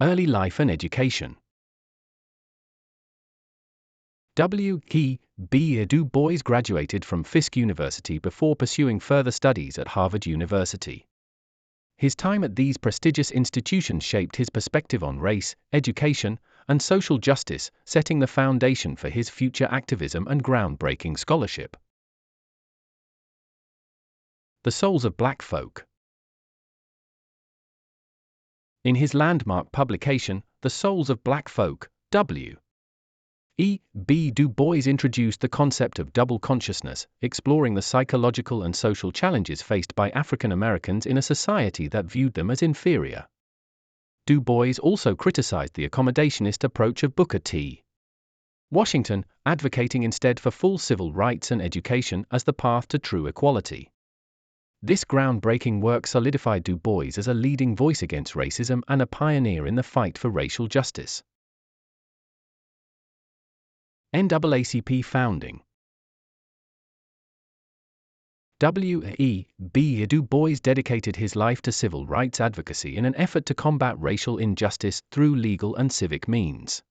Early life and education. W.E.B. Du Bois graduated from Fisk University before pursuing further studies at Harvard University. His time at these prestigious institutions shaped his perspective on race, education, and social justice, setting the foundation for his future activism and groundbreaking scholarship. The Souls of Black Folk. In his landmark publication, The Souls of Black Folk, W.E.B. Du Bois introduced the concept of double consciousness, exploring the psychological and social challenges faced by African Americans in a society that viewed them as inferior. Du Bois also criticized the accommodationist approach of Booker T. Washington, advocating instead for full civil rights and education as the path to true equality. This groundbreaking work solidified Du Bois as a leading voice against racism and a pioneer in the fight for racial justice. NAACP founding. W.E.B. Du Bois dedicated his life to civil rights advocacy in an effort to combat racial injustice through legal and civic means.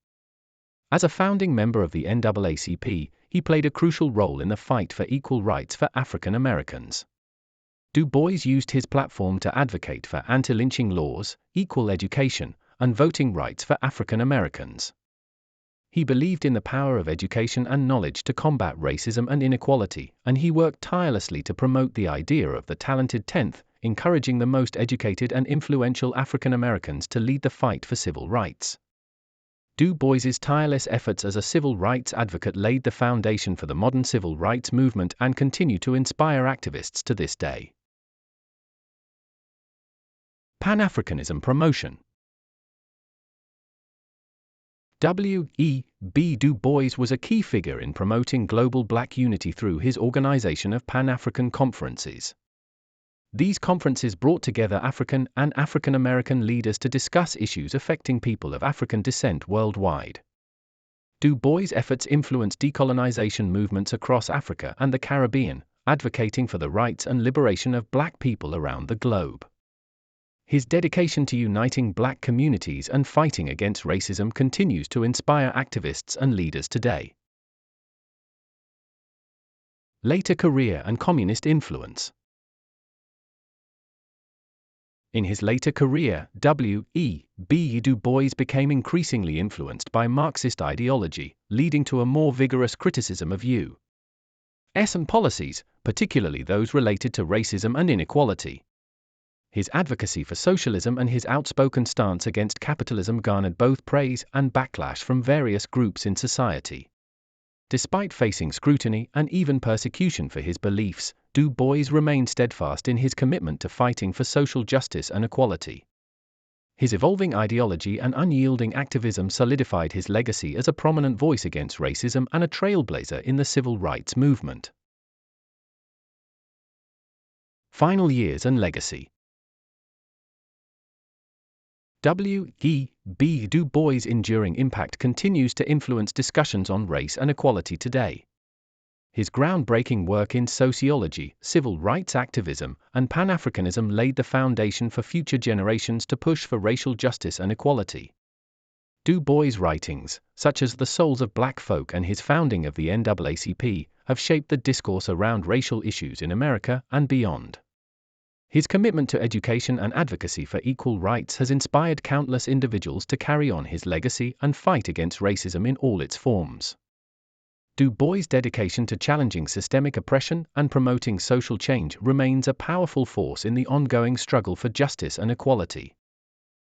As a founding member of the NAACP, he played a crucial role in the fight for equal rights for African Americans. Du Bois used his platform to advocate for anti-lynching laws, equal education, and voting rights for African Americans. He believed in the power of education and knowledge to combat racism and inequality, and he worked tirelessly to promote the idea of the talented 10th, encouraging the most educated and influential African Americans to lead the fight for civil rights. Du Bois's tireless efforts as a civil rights advocate laid the foundation for the modern civil rights movement and continue to inspire activists to this day. Pan-Africanism promotion. W.E.B. Du Bois was a key figure in promoting global Black unity through his organization of Pan-African conferences. These conferences brought together African and African American leaders to discuss issues affecting people of African descent worldwide. Du Bois' efforts influenced decolonization movements across Africa and the Caribbean, advocating for the rights and liberation of Black people around the globe. His dedication to uniting Black communities and fighting against racism continues to inspire activists and leaders today. Later career and communist influence. In his later career, W.E.B. Du Bois became increasingly influenced by Marxist ideology, leading to a more vigorous criticism of U.S. and policies, particularly those related to racism and inequality. His advocacy for socialism and his outspoken stance against capitalism garnered both praise and backlash from various groups in society. Despite facing scrutiny and even persecution for his beliefs, Du Bois remained steadfast in his commitment to fighting for social justice and equality. His evolving ideology and unyielding activism solidified his legacy as a prominent voice against racism and a trailblazer in the civil rights movement. Final years and legacy. W.E.B. Du Bois' enduring impact continues to influence discussions on race and equality today. His groundbreaking work in sociology, civil rights activism, and Pan-Africanism laid the foundation for future generations to push for racial justice and equality. Du Bois' writings, such as The Souls of Black Folk and his founding of the NAACP, have shaped the discourse around racial issues in America and beyond. His commitment to education and advocacy for equal rights has inspired countless individuals to carry on his legacy and fight against racism in all its forms. Du Bois' dedication to challenging systemic oppression and promoting social change remains a powerful force in the ongoing struggle for justice and equality.